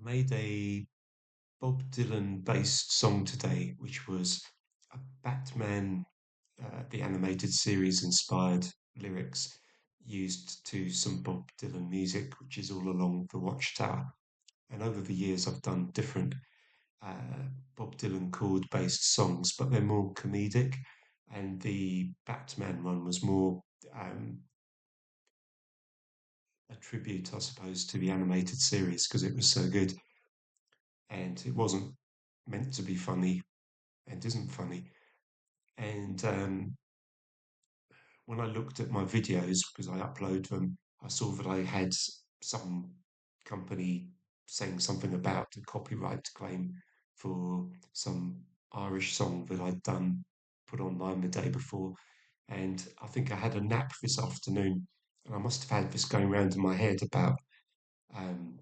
Made a Bob Dylan based song today, which was a Batman, the animated series inspired lyrics used to some Bob Dylan music, which is all along the Watchtower. And over the years, I've done different uh, Bob Dylan chord based songs, but they're more comedic. And the Batman one was more um, a tribute, I suppose, to the animated series because it was so good. And it wasn't meant to be funny and isn't funny. And when I looked at my videos, because I upload them, I saw that I had some company saying something about a copyright claim for some Irish song that I'd done, put online the day before. And I think I had a nap this afternoon, and I must have had this going around in my head about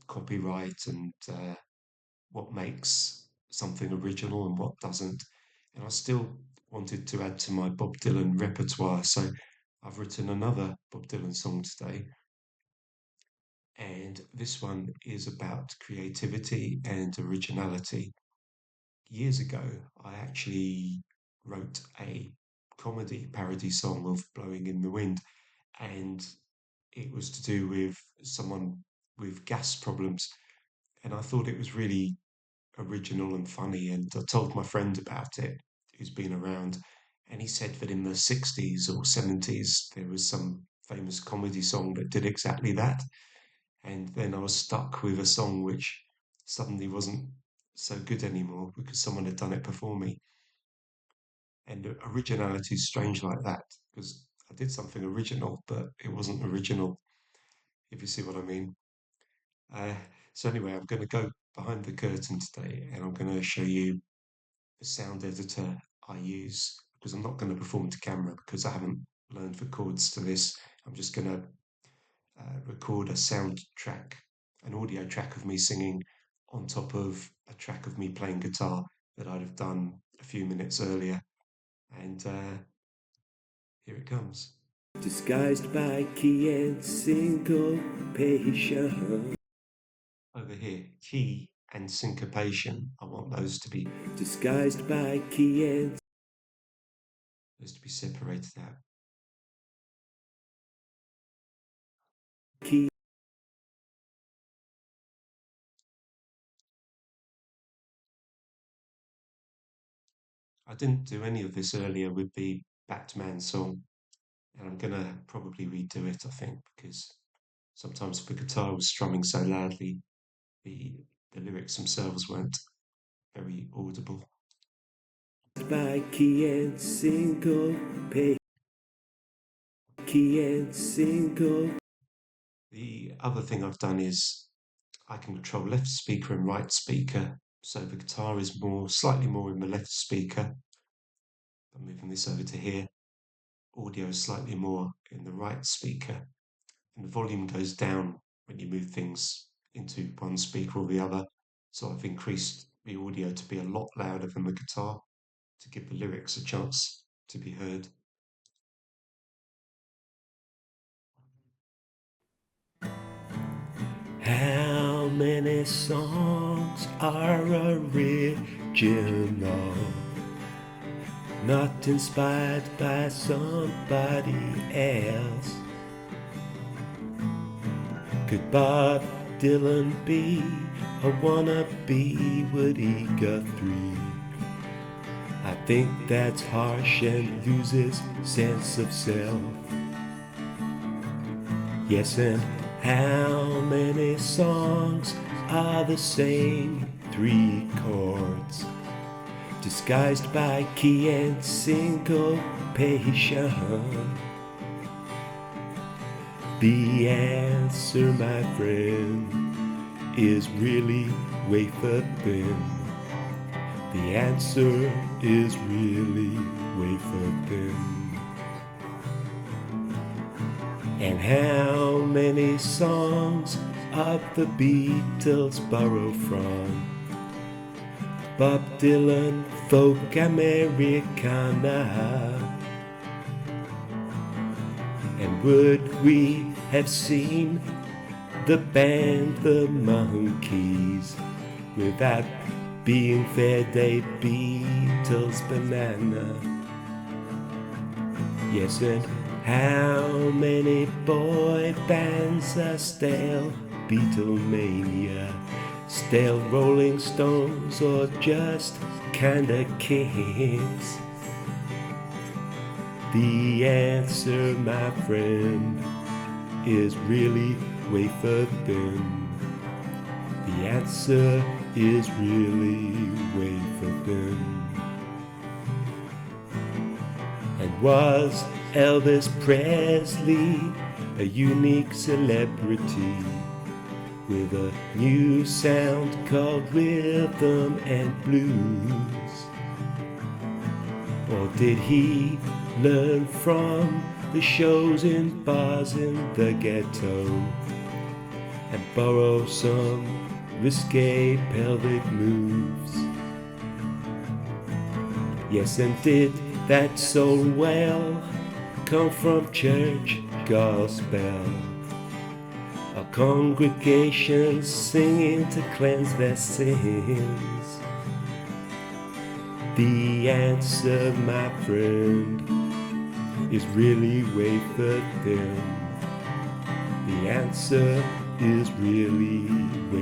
copyright and what makes something original and what doesn't. And I still wanted to add to my Bob Dylan repertoire, so I've written another Bob Dylan song today. And this one is about creativity and originality. Years ago, I actually wrote a comedy parody song of Blowing in the Wind, and it was to do with someone with gas problems. And I thought it was really original and funny. And I told my friend about it, who's been around, and he said that in the 60s or 70s, there was some famous comedy song that did exactly that. And then I was stuck with a song which suddenly wasn't so good anymore because someone had done it before me. And originality is strange like that because I did something original, but it wasn't original, if you see what I mean. Uh, so, anyway, I'm going to go behind the curtain today and I'm going to show you the sound editor I use because I'm not going to perform to camera because I haven't learned the chords to this. I'm just going to record a sound track, an audio track of me singing on top of a track of me playing guitar that I'd have done a few minutes earlier. And here it comes. Disguised by key and syncopation. Over here, key and syncopation. I want those to be disguised by key and those to be separated out. Key. I didn't do any of this earlier with the Batman song, and I'm gonna probably redo it, I think, because sometimes the guitar was strumming so loudly, the the lyrics themselves weren't very audible. By key and syncope, key and syncope. The other thing I've done is I can control left speaker and right speaker, so the guitar is slightly more in the left speaker. I'm moving this over to here. Audio is slightly more in the right speaker, and the volume goes down when you move things into one speaker or the other. So I've increased the audio to be a lot louder than the guitar to give the lyrics a chance to be heard. How many songs are original, not inspired by somebody else? Could Bob Dylan be a wannabe Woodie Guthrie? I think that's harsh and loses sense of self. Yes, and how many songs are the same three chords, disguised by key and syncopation? The answer, my friend, is really wafer thin. The answer is really wafer thin. And how many songs of the Beatles borrow from Bob Dylan, folk Americana? And would we have seen the band the Monkees without being fair, they Beatles banana. Yes, and how many boy bands are stale? Beatlemania, stale Rolling Stones, or just Kinda Kinks? The answer, my friend, is really wafer thin. The answer is really wafer thin. And was Elvis Presley a unique celebrity with a new sound called rhythm and blues? Or did he learn from the shows in bars in the ghetto and borrow some risque pelvic moves? Yes, and did that soul well come from church gospel, a congregation singing to cleanse their sins? The answer, my friend, is really wafer thin. The answer is really wafer